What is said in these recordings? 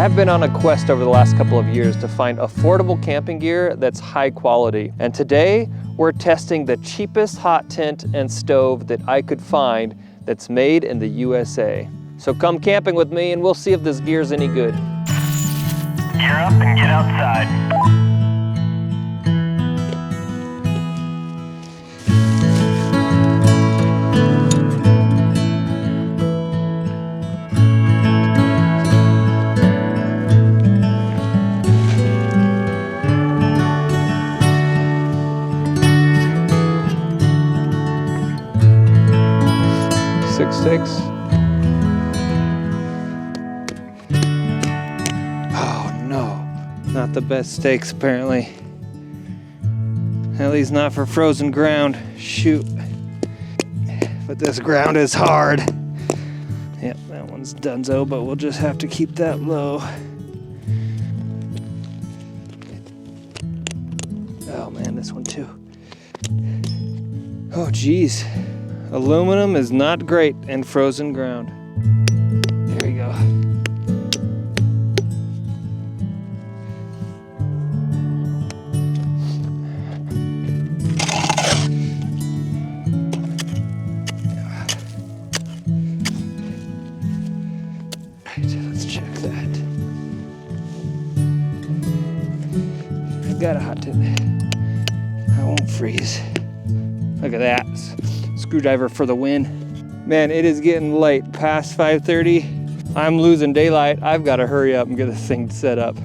have been on a quest over the last couple of years to find affordable camping gear that's high quality. And today, we're testing the cheapest hot tent and stove that I could find that's made in the USA. So come camping with me and we'll see if this gear's any good. Gear up and get outside. 6'6". Oh no, not the best steaks apparently. At least not for frozen ground. Shoot. But this ground is hard. Yep, that one's donezo, but we'll just have to keep that low. Oh man, this one too. Oh geez. Aluminum is not great in frozen ground. There we go. Alright, let's check that. I've got a hot tip. I won't freeze. Look at that. Screwdriver for the win. Man, it is getting late, past 5:30. I'm losing daylight. I've got to hurry up and get this thing set up.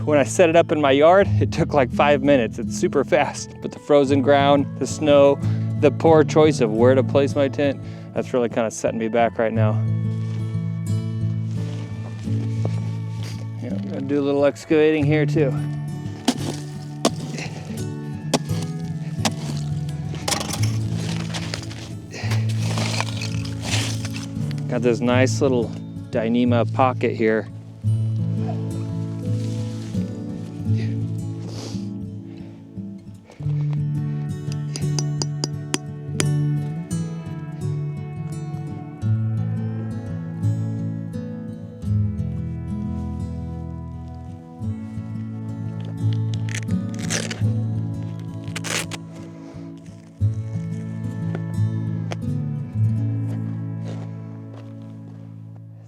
When I set it up in my yard, it took like 5 minutes. It's super fast, but the frozen ground, the snow, the poor choice of where to place my tent, that's really kind of setting me back right now. Yeah, I'm gonna do a little excavating here too. Got this nice little Dyneema pocket here.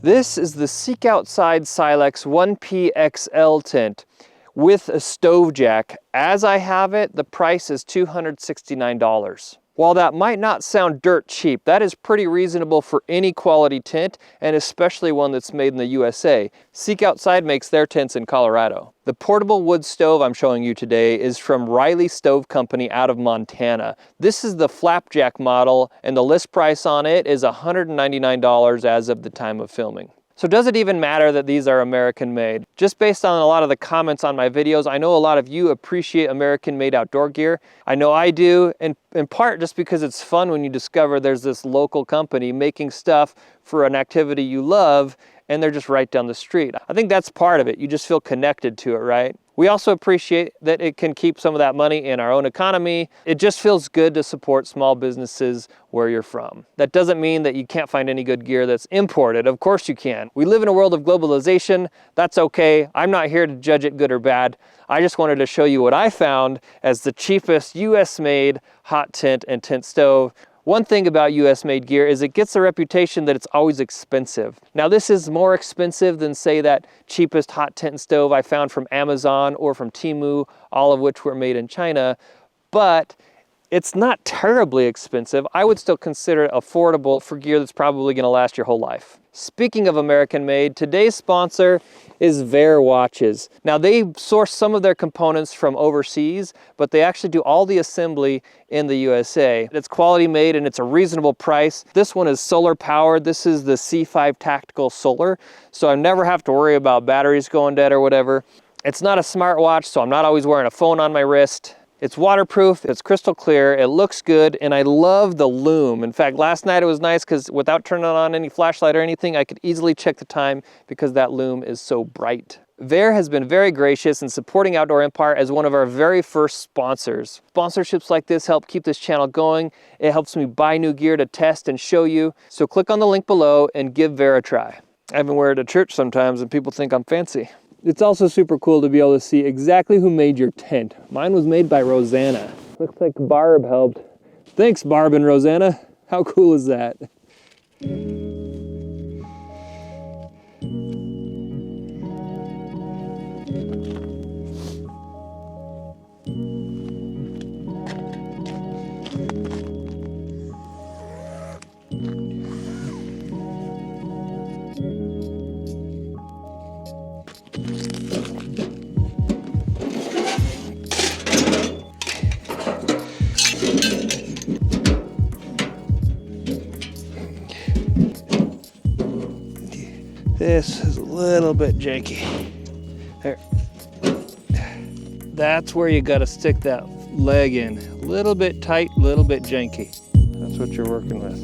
This is the Seek Outside Silex 1PXL tent with a stove jack. As I have it, the price is $269. While that might not sound dirt cheap, that is pretty reasonable for any quality tent, and especially one that's made in the USA. Seek Outside makes their tents in Colorado. The portable wood stove I'm showing you today is from Riley Stove Company out of Montana. This is the flapjack model, and the list price on it is $199 as of the time of filming. So does it even matter that these are American made? Just based on a lot of the comments on my videos, I know a lot of you appreciate American made outdoor gear. I know I do, and in part just because it's fun when you discover there's this local company making stuff for an activity you love, and they're just right down the street. I think that's part of it. You just feel connected to it, right? We also appreciate that it can keep some of that money in our own economy. It just feels good to support small businesses where you're from. That doesn't mean that you can't find any good gear that's imported. Of course you can. We live in a world of globalization. That's okay. I'm not here to judge it good or bad. I just wanted to show you what I found as the cheapest US-made hot tent and tent stove. One thing about US made gear is it gets the reputation that it's always expensive. Now this is more expensive than say that cheapest hot tent and stove I found from Amazon or from Temu, all of which were made in China, but it's not terribly expensive. I would still consider it affordable for gear that's probably gonna last your whole life. Speaking of American made, today's sponsor is Veer Watches. Now they source some of their components from overseas, but they actually do all the assembly in the USA. It's quality made and it's a reasonable price. This one is solar powered. This is the C5 Tactical Solar, so I never have to worry about batteries going dead or whatever. It's not a smartwatch, so I'm not always wearing a phone on my wrist. It's waterproof, it's crystal clear, it looks good, and I love the lume. In fact, last night it was nice because without turning on any flashlight or anything, I could easily check the time because that lume is so bright. Veer has been very gracious in supporting Outdoor Empire as one of our very first sponsors. Sponsorships like this help keep this channel going. It helps me buy new gear to test and show you. So click on the link below and give Veer a try. I even wear it at church sometimes and people think I'm fancy. It's also super cool to be able to see exactly who made your tent. Mine was made by Rosanna. Looks like Barb helped. Thanks, Barb and Rosanna. How cool is that? This is a little bit janky. There. That's where you gotta stick that leg in. A little bit tight, a little bit janky. That's what you're working with.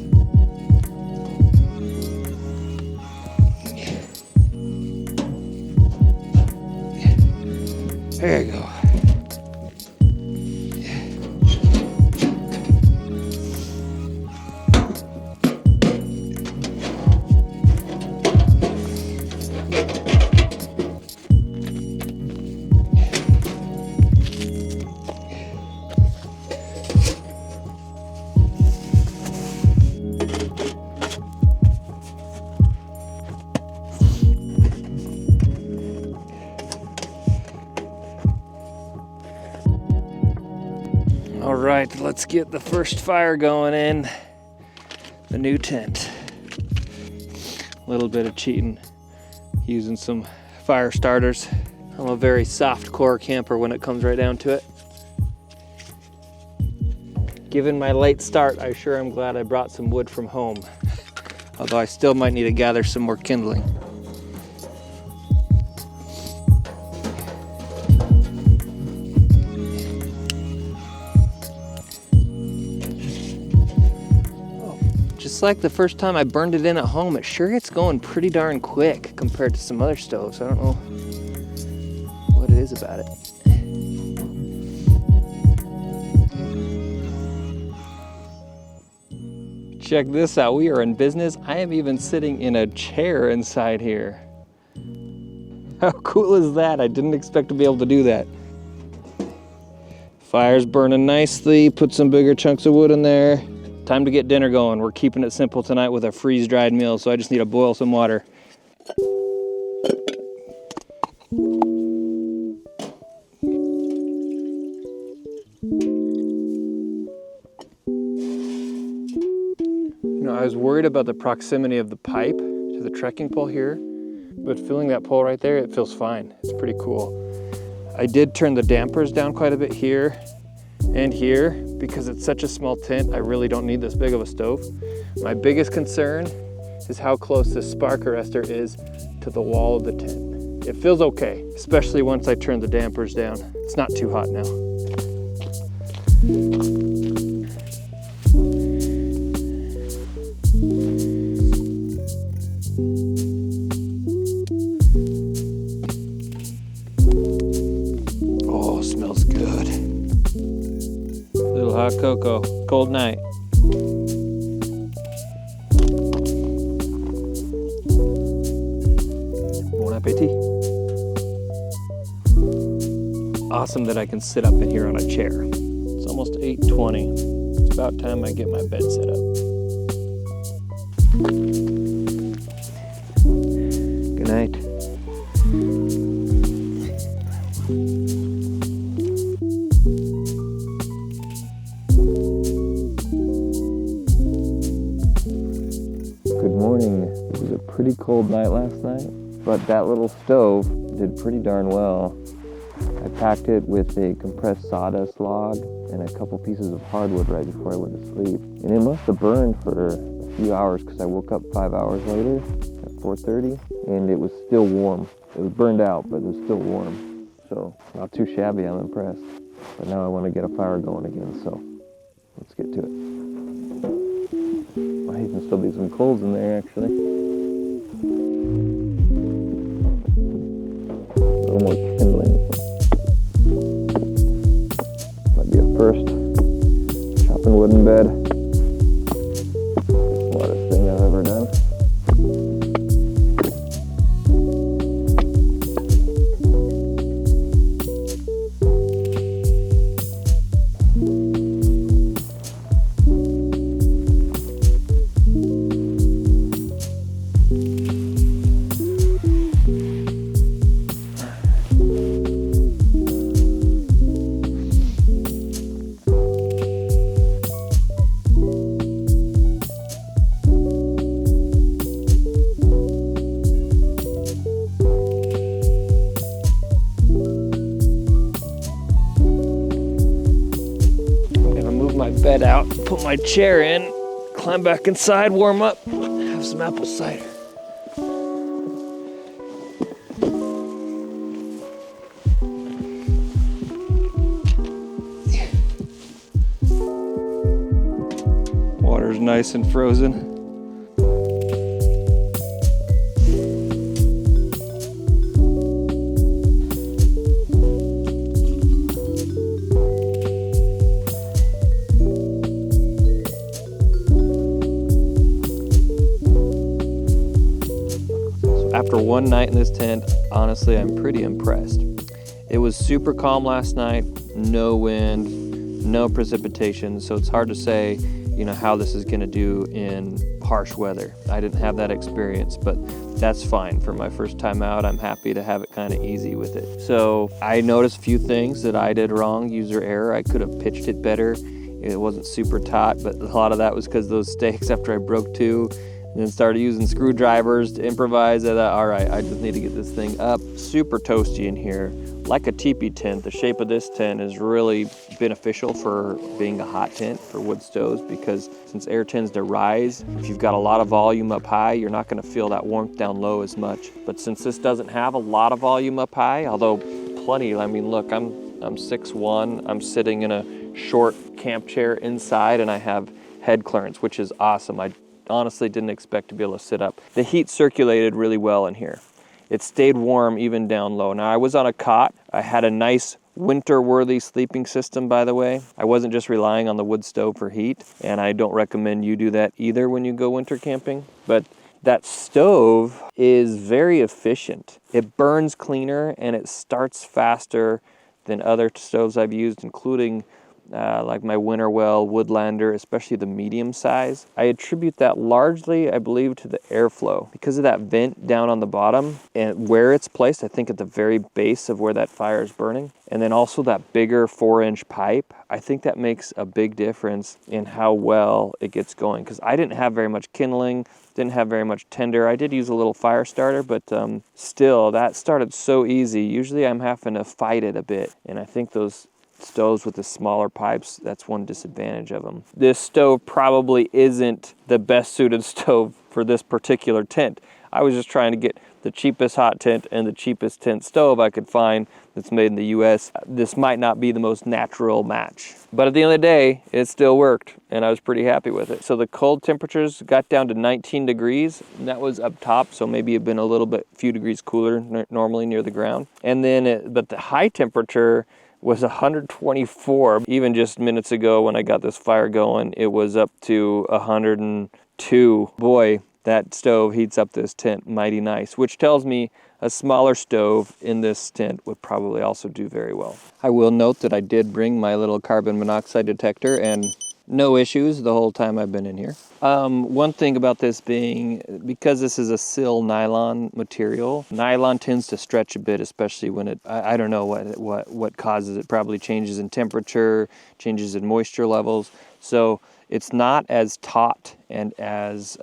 There you go. All right, let's get the first fire going in the new tent. A little bit of cheating, using some fire starters. I'm a very soft core camper when it comes right down to it. Given my late start, I sure am glad I brought some wood from home. Although I still might need to gather some more kindling. Just like the first time I burned it in at home, it sure gets going pretty darn quick compared to some other stoves. I don't know what it is about it. Check this out, we are in business. I am even sitting in a chair inside here. How cool is that? I didn't expect to be able to do that. Fire's burning nicely, put some bigger chunks of wood in there. Time to get dinner going. We're keeping it simple tonight with a freeze-dried meal, so I just need to boil some water. You know, I was worried about the proximity of the pipe to the trekking pole here, but feeling that pole right there, it feels fine. It's pretty cool. I did turn the dampers down quite a bit here and here because it's such a small tent. I really don't need this big of a stove. My biggest concern is how close this spark arrestor is to the wall of the tent. It feels okay, especially once I turn the dampers down. It's not too hot now. Oh, smells good. Little hot cocoa, cold night. Bon appetit. Awesome that I can sit up in here on a chair. It's almost 8:20. It's about time I get my bed set up. Good night. Good morning. It was a pretty cold night last night, but that little stove did pretty darn well. I packed it with a compressed sawdust log and a couple pieces of hardwood right before I went to sleep. And it must have burned for a few hours because I woke up 5 hours later at 4:30 and it was still warm. It was burned out, but it was still warm. So not too shabby, I'm impressed. But now I want to get a fire going again, so let's get to it. Might even still be some coals in there actually. A little more kindling. Might be a first. Chopping wood in bed. Smartest thing I've ever done. my bed out, put my chair in, climb back inside, warm up, have some apple cider. Water's nice and frozen. After one night in this tent, honestly, I'm pretty impressed. It was super calm last night, no wind, no precipitation, so it's hard to say, how this is gonna do in harsh weather. I didn't have that experience, but that's fine. For my first time out, I'm happy to have it kind of easy with it. So I noticed a few things that I did wrong, user error. I could have pitched it better. It wasn't super taut, but a lot of that was because those stakes, after I broke two, and then started using screwdrivers to improvise. I thought, all right, I just need to get this thing up. Super toasty in here. Like a teepee tent, the shape of this tent is really beneficial for being a hot tent for wood stoves, because since air tends to rise, if you've got a lot of volume up high, you're not gonna feel that warmth down low as much. But since this doesn't have a lot of volume up high, although plenty, I mean, look, I'm 6'1", I'm sitting in a short camp chair inside, and I have head clearance, which is awesome. I honestly didn't expect to be able to sit up. The heat circulated really well in here. It stayed warm even down low. Now I was on a cot. I had a nice winter-worthy sleeping system, by the way. I wasn't just relying on the wood stove for heat, and I don't recommend you do that either when you go winter camping. But that stove is very efficient. It burns cleaner and it starts faster than other stoves I've used, including like my Winterwell Woodlander, especially the medium size. I attribute that largely, I believe, to the airflow. Because of that vent down on the bottom and where it's placed, I think at the very base of where that fire is burning. And then also that bigger 4-inch pipe, I think that makes a big difference in how well it gets going. Because I didn't have very much kindling, didn't have very much tinder. I did use a little fire starter, but still, that started so easy. Usually I'm having to fight it a bit. And I think those stoves with the smaller pipes, that's one disadvantage of them. This stove probably isn't the best suited stove for this particular tent. I was just trying to get the cheapest hot tent and the cheapest tent stove I could find that's made in the US. This might not be the most natural match, but at the end of the day, it still worked and I was pretty happy with it. So the cold temperatures got down to 19 degrees, and that was up top, so maybe it'd been a few degrees cooler normally near the ground. And then, but the high temperature was 124. Even just minutes ago when I got this fire going, it was up to 102. Boy, that stove heats up this tent mighty nice, which tells me a smaller stove in this tent would probably also do very well. I will note that I did bring my little carbon monoxide detector, and no issues the whole time I've been in here. One thing about this being, because this is a sill nylon material, nylon tends to stretch a bit, especially when it, I don't know what causes it. Probably changes in temperature, changes in moisture levels. So it's not as taut and as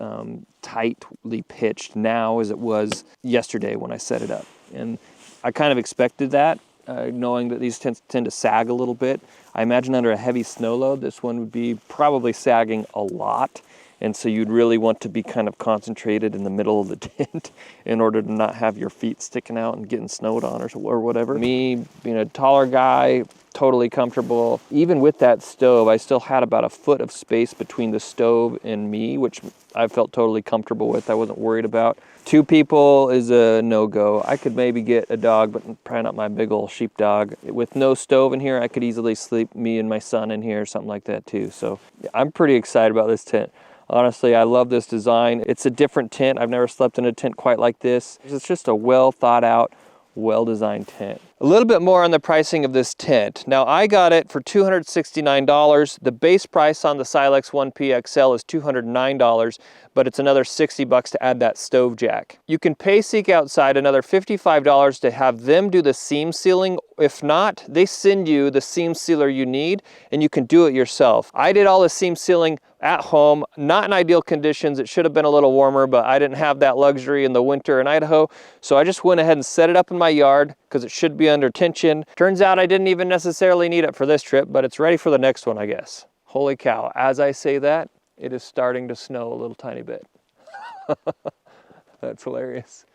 tightly pitched now as it was yesterday when I set it up. And I kind of expected that, knowing that these tend to sag a little bit. I imagine under a heavy snow load, this one would be probably sagging a lot. And so you'd really want to be kind of concentrated in the middle of the tent in order to not have your feet sticking out and getting snowed on or whatever. Me, being a taller guy, totally comfortable. Even with that stove, I still had about a foot of space between the stove and me, which I felt totally comfortable with. I wasn't worried about. 2 people is a no-go. I could maybe get a dog, but probably not my big old sheepdog. With no stove in here, I could easily sleep me and my son in here, something like that too. So I'm pretty excited about this tent. Honestly, I love this design. It's a different tent. I've never slept in a tent quite like this. It's just a well thought out, well-designed tent. A little bit more on the pricing of this tent. Now, I got it for $269. The base price on the Silex 1P XL is $209, but it's another $60 to add that stove jack. You can pay Seek Outside another $55 to have them do the seam sealing. If not, they send you the seam sealer you need, and you can do it yourself. I did all the seam sealing at home, not in ideal conditions. It should have been a little warmer, but I didn't have that luxury in the winter in Idaho. So I just went ahead and set it up in my yard because it should be under tension. Turns out I didn't even necessarily need it for this trip, but it's ready for the next one, I guess. Holy cow, as I say that, it is starting to snow a little tiny bit. That's hilarious.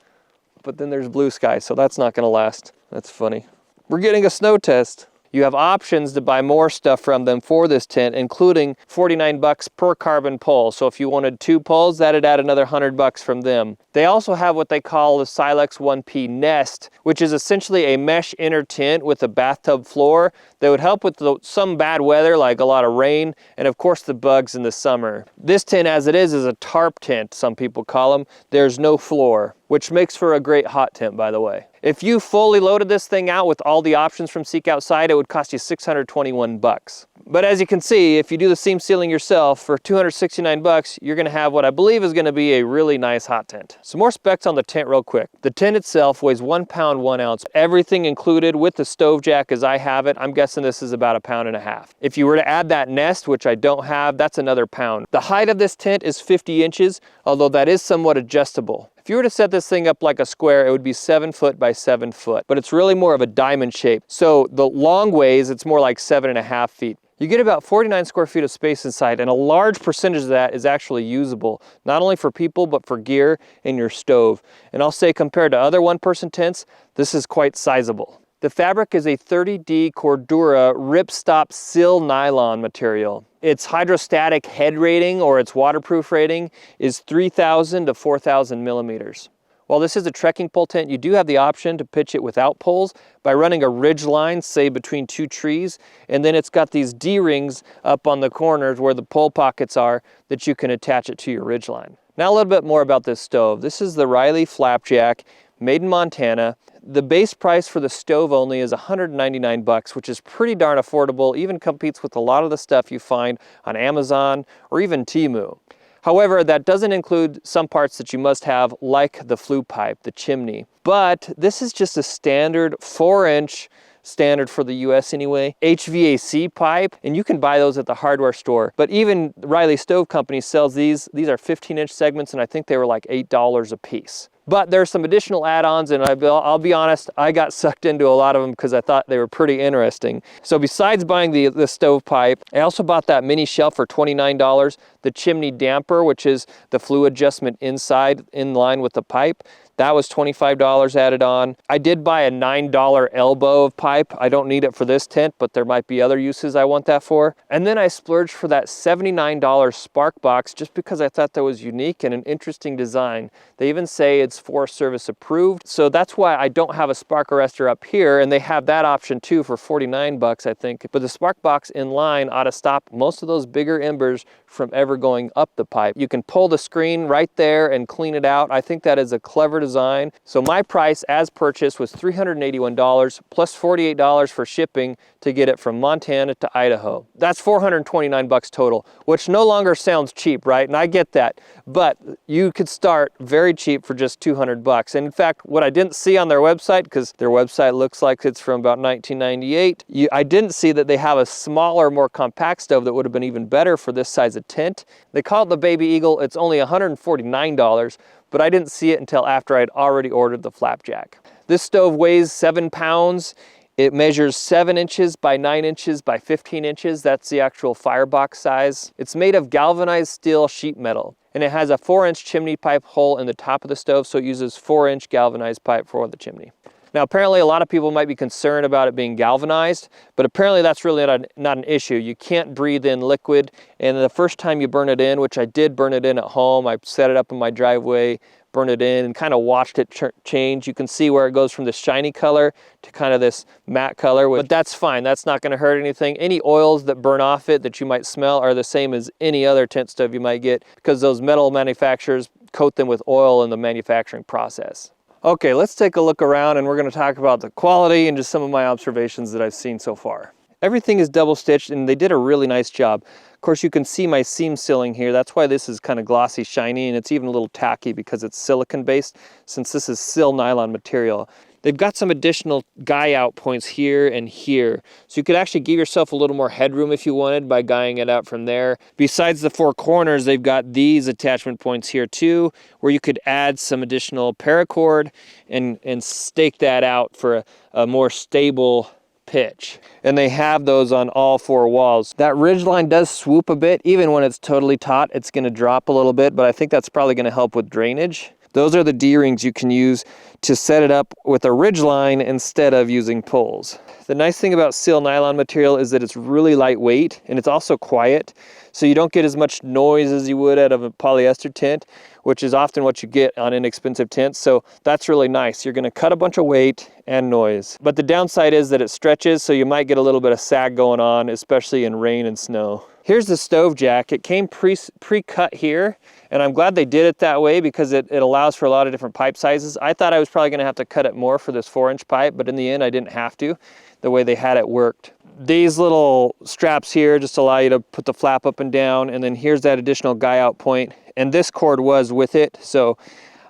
But then there's blue sky, so that's not gonna last. That's funny. We're getting a snow test. You have options to buy more stuff from them for this tent, including $49 per carbon pole. So if you wanted 2 poles, that'd add another $100 from them. They also have what they call the Silex 1P Nest, which is essentially a mesh inner tent with a bathtub floor that would help with some bad weather, like a lot of rain, and of course the bugs in the summer. This tent, as it is a tarp tent, some people call them. There's no floor, which makes for a great hot tent, by the way. If you fully loaded this thing out with all the options from Seek Outside, it would cost you $621. But as you can see, if you do the seam sealing yourself for $269, you're gonna have what I believe is gonna be a really nice hot tent. Some more specs on the tent real quick. The tent itself weighs 1 pound, 1 ounce. Everything included with the stove jack as I have it, I'm guessing this is about 1.5 pounds. If you were to add that nest, which I don't have, that's another pound. The height of this tent is 50 inches, although that is somewhat adjustable. If you were to set this thing up like a square, it would be 7 foot by 7 foot, but it's really more of a diamond shape. So the long ways, it's more like 7.5 feet. You get about 49 square feet of space inside, and a large percentage of that is actually usable, not only for people, but for gear and your stove. And I'll say compared to other one-person tents, this is quite sizable. The fabric is a 30D Cordura ripstop sil nylon material. Its hydrostatic head rating, or its waterproof rating, is 3,000 to 4,000 millimeters. While this is a trekking pole tent, you do have the option to pitch it without poles by running a ridge line, say between 2 trees, and then it's got these D-rings up on the corners where the pole pockets are that you can attach it to your ridge line. Now a little bit more about this stove. This is the Riley Flapjack, made in Montana. The base price for the stove only is $199, which is pretty darn affordable, even competes with a lot of the stuff you find on Amazon or even Temu. However, that doesn't include some parts that you must have, like the flue pipe, the chimney. But this is just a standard 4-inch, standard for the US anyway, HVAC pipe, and you can buy those at the hardware store. But even Riley Stove Company sells these. These are 15-inch segments, and I think they were like $8 a piece. But there's some additional add-ons, and I'll be honest, I got sucked into a lot of them because I thought they were pretty interesting. So besides buying the stovepipe, I also bought that mini shelf for $29, the chimney damper, which is the flue adjustment inside in line with the pipe. That was $25 added on. I did buy a $9 elbow of pipe. I don't need it for this tent, but there might be other uses I want that for. And then I splurged for that $79 spark box just because I thought that was unique and an interesting design. They even say it's Forest Service approved. So that's why I don't have a spark arrestor up here, and they have that option too for $49, I think. But the spark box in line ought to stop most of those bigger embers from ever going up the pipe. You can pull the screen right there and clean it out. I think that is a clever design. So my price as purchased was $381 plus $48 for shipping to get it from Montana to Idaho. That's $429 total, which no longer sounds cheap, right? And I get that, but you could start very cheap for just $200. And in fact, what I didn't see on their website, because their website looks like it's from about 1998, I didn't see that they have a smaller, more compact stove that would have been even better for this size of tent. They call it the Baby Eagle. It's only $149, but I didn't see it until after I'd already ordered the Flapjack. This stove weighs 7 pounds. It measures 7 inches by 9 inches by 15 inches. That's the actual firebox size. It's made of galvanized steel sheet metal, and it has a 4-inch chimney pipe hole in the top of the stove, so it uses 4-inch galvanized pipe for the chimney. Now, apparently a lot of people might be concerned about it being galvanized, but apparently that's really not an issue. You can't breathe in liquid, and the first time you burn it in, which I did burn it in at home, I set it up in my driveway, burned it in, and kind of watched it change. You can see where it goes from this shiny color to kind of this matte color, but that's fine. That's not going to hurt anything. Any oils that burn off it that you might smell are the same as any other tent stove you might get, because those metal manufacturers coat them with oil in the manufacturing process. Okay, let's take a look around, and we're going to talk about the quality and just some of my observations that I've seen so far. Everything is double stitched, and they did a really nice job. Of course, you can see my seam sealing here. That's why this is kind of glossy, shiny, and it's even a little tacky because it's silicone based, since this is sil nylon material. They've got some additional guy out points here and here. So you could actually give yourself a little more headroom if you wanted by guying it out from there. Besides the 4 corners, they've got these attachment points here too, where you could add some additional paracord and stake that out for a more stable pitch. And they have those on all 4 walls. That ridge line does swoop a bit. Even when it's totally taut, it's gonna drop a little bit, but I think that's probably gonna help with drainage. Those are the D-rings you can use to set it up with a ridge line instead of using poles. The nice thing about seal nylon material is that it's really lightweight and it's also quiet, so you don't get as much noise as you would out of a polyester tent, which is often what you get on inexpensive tents. So that's really nice. You're gonna cut a bunch of weight and noise. But the downside is that it stretches, so you might get a little bit of sag going on, especially in rain and snow. Here's the stove jack. It came pre-cut here, and I'm glad they did it that way because it allows for a lot of different pipe sizes. I thought I was probably gonna have to cut it more for this 4-inch pipe, but in the end I didn't have to, the way they had it worked. These little straps here just allow you to put the flap up and down, and then here's that additional guy out point, and this cord was with it, so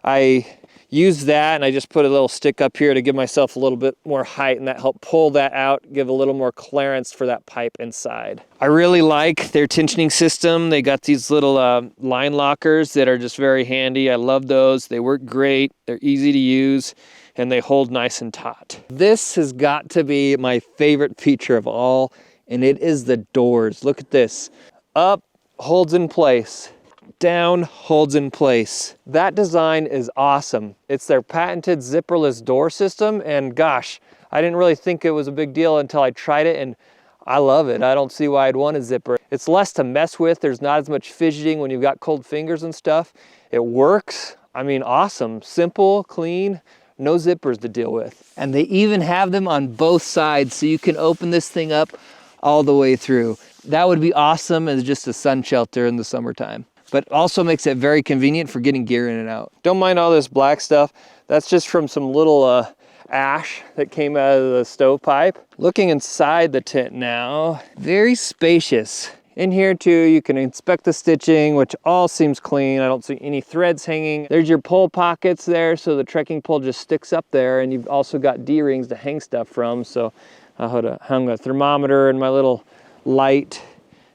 I used that and I just put a little stick up here to give myself a little bit more height, and that helped pull that out, give a little more clearance for that pipe inside. I really like their tensioning system. They got these little line lockers that are just very handy. I love those. They work great. They're easy to use and they hold nice and taut. This has got to be my favorite feature of all, and it is the doors. Look at this. Up, holds in place. Down, holds in place. That design is awesome. It's their patented zipperless door system, and gosh, I didn't really think it was a big deal until I tried it, and I love it. I don't see why I'd want a zipper. It's less to mess with. There's not as much fidgeting when you've got cold fingers and stuff. It works. I mean, awesome. Simple, clean, no zippers to deal with. And they even have them on both sides, so you can open this thing up all the way through. That would be awesome as just a sun shelter in the summertime, but also makes it very convenient for getting gear in and out. Don't mind all this black stuff. That's just from some little ash that came out of the stovepipe. Looking inside the tent now, very spacious. In here too, you can inspect the stitching, which all seems clean. I don't see any threads hanging. There's your pole pockets there, so the trekking pole just sticks up there, and you've also got D-rings to hang stuff from. So I hung a thermometer and my little light.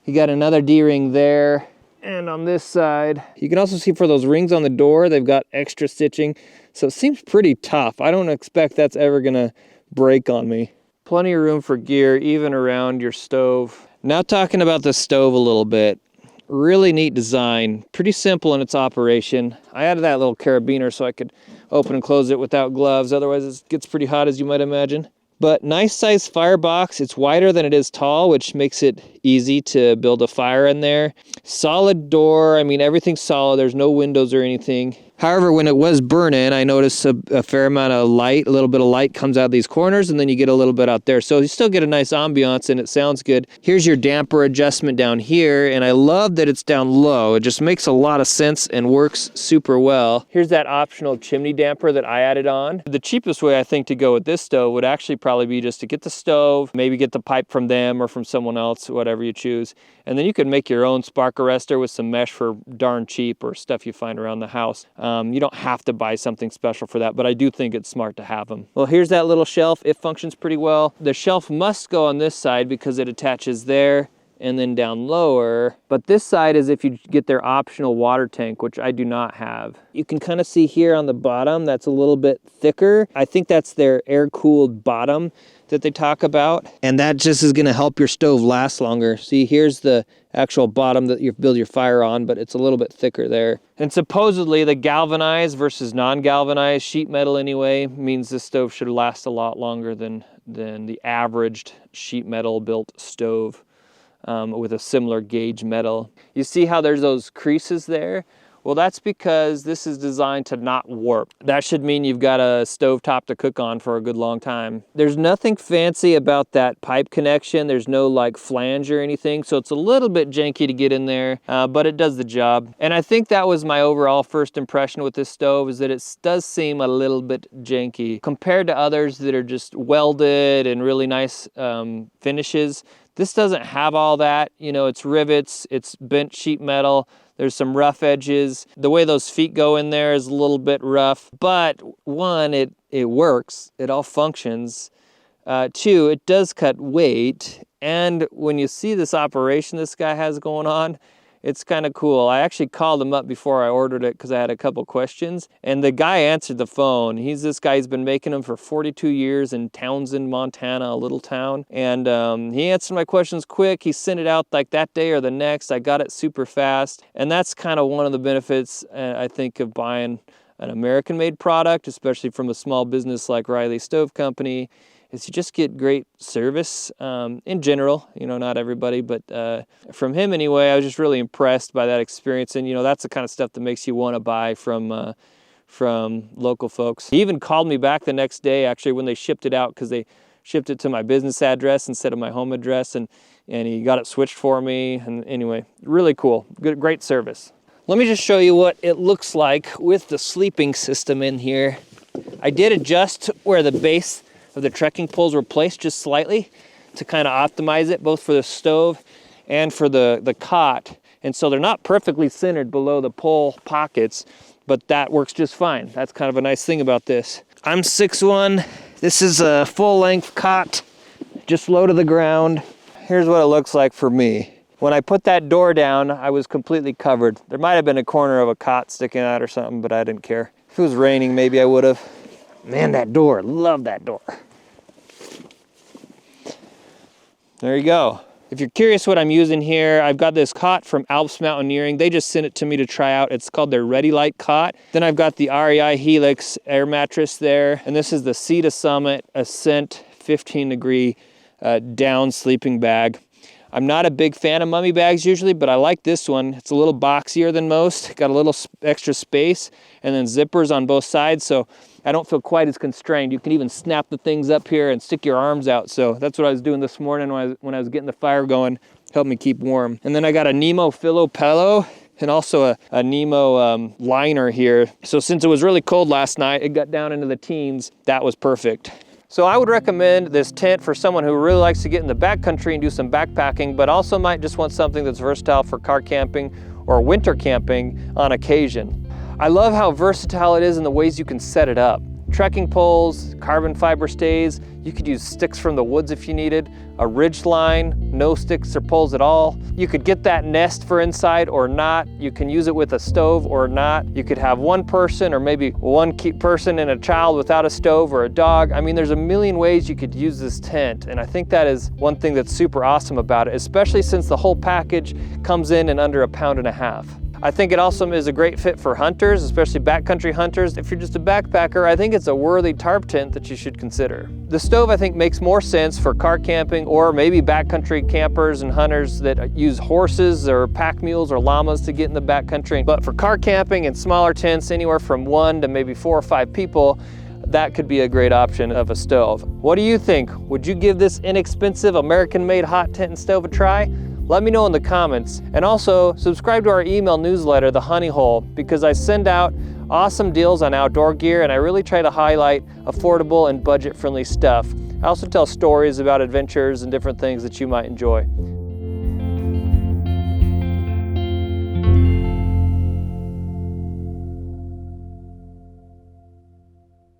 You got another D-ring there. And on this side, you can also see for those rings on the door, they've got extra stitching. So it seems pretty tough. I don't expect that's ever gonna break on me. Plenty of room for gear, even around your stove. Now talking about the stove a little bit. Really neat design, pretty simple in its operation. I added that little carabiner so I could open and close it without gloves. Otherwise it gets pretty hot, as you might imagine. But nice size firebox. It's wider than it is tall, which makes it easy to build a fire in there. Solid door. I mean, everything's solid. There's no windows or anything. However, when it was burning, I noticed a fair amount of light, a little bit of light comes out of these corners, and then you get a little bit out there. So you still get a nice ambiance, and it sounds good. Here's your damper adjustment down here, and I love that it's down low. It just makes a lot of sense and works super well. Here's that optional chimney damper that I added on. The cheapest way, I think, to go with this stove would actually probably be just to get the stove, maybe get the pipe from them or from someone else, whatever you choose. And then you could make your own spark arrestor with some mesh for darn cheap, or stuff you find around the house. You don't have to buy something special for that, but I do think it's smart to have them. Well, here's that little shelf. It functions pretty well. The shelf must go on this side because it attaches there and then down lower. But this side is if you get their optional water tank, which I do not have. You can kind of see here on the bottom, that's a little bit thicker. I think that's their air-cooled bottom that they talk about. And that just is gonna help your stove last longer. See, here's the actual bottom that you build your fire on, but it's a little bit thicker there. And supposedly the galvanized versus non-galvanized sheet metal anyway means this stove should last a lot longer than the averaged sheet metal built stove with a similar gauge metal. You see how there's those creases there? Well, that's because this is designed to not warp. That should mean you've got a stovetop to cook on for a good long time. There's nothing fancy about that pipe connection. There's no like flange or anything, so it's a little bit janky to get in there, but it does the job. And I think that was my overall first impression with this stove, is that it does seem a little bit janky. Compared to others that are just welded and really nice finishes, this doesn't have all that. You know, it's rivets, it's bent sheet metal, there's some rough edges. The way those feet go in there is a little bit rough, but one, it works, it all functions. Two, it does cut weight, and when you see this operation this guy has going on, It's kind of cool. I actually called him up before I ordered it because I had a couple questions, and the guy answered the phone. This guy who's been making them for 42 years in Townsend, Montana, a little town, and he answered my questions quick. He sent it out like that day or the next. I got it super fast, and that's kind of one of the benefits, I think, of buying an American-made product, especially from a small business like Riley Stove Company, is you just get great service in general, not everybody, but from him anyway. I was just really impressed by that experience, and that's the kind of stuff that makes you want to buy from local folks. He even called me back the next day, actually, when they shipped it out, because they shipped it to my business address instead of my home address, and he got it switched for me, and anyway, really cool, great service. Let me just show you what it looks like with the sleeping system in here. I did adjust where the base of the trekking poles were placed just slightly to kind of optimize it, both for the stove and for the cot. And so they're not perfectly centered below the pole pockets, but that works just fine. That's kind of a nice thing about this. I'm 6'1". This is a full-length cot, just low to the ground. Here's what it looks like for me. When I put that door down, I was completely covered. There might have been a corner of a cot sticking out or something, but I didn't care. If it was raining, maybe I would have. Man, that door, love that door. There you go. If you're curious what I'm using here, I've got this cot from Alps Mountaineering. They just sent it to me to try out. It's called their Ready Light cot. Then I've got the REI Helix air mattress there. And this is the Sea to Summit Ascent 15-degree down sleeping bag. I'm not a big fan of mummy bags usually, but I like this one. It's a little boxier than most. Got a little extra space and then zippers on both sides, so I don't feel quite as constrained. You can even snap the things up here and stick your arms out. So that's what I was doing this morning when I was getting the fire going. Helped me keep warm. And then I got a Nemo Pillow and also a Nemo liner here. So since it was really cold last night, it got down into the teens. That was perfect. So I would recommend this tent for someone who really likes to get in the backcountry and do some backpacking, but also might just want something that's versatile for car camping or winter camping on occasion. I love how versatile it is in the ways you can set it up. Trekking poles, carbon fiber stays, you could use sticks from the woods if you needed, a ridge line, no sticks or poles at all. You could get that nest for inside or not. You can use it with a stove or not. You could have one person or maybe one person and a child without a stove or a dog. I mean, there's a million ways you could use this tent, and I think that is one thing that's super awesome about it, especially since the whole package comes in under 1.5 pounds. I think it also is a great fit for hunters, especially backcountry hunters. If you're just a backpacker, I think it's a worthy tarp tent that you should consider. The stove, I think, makes more sense for car camping or maybe backcountry campers and hunters that use horses or pack mules or llamas to get in the backcountry. But for car camping and smaller tents, anywhere from 1 to maybe 4 or 5 people, that could be a great option of a stove. What do you think? Would you give this inexpensive American-made hot tent and stove a try? Let me know in the comments. And also, subscribe to our email newsletter, The Honey Hole, because I send out awesome deals on outdoor gear, and I really try to highlight affordable and budget-friendly stuff. I also tell stories about adventures and different things that you might enjoy.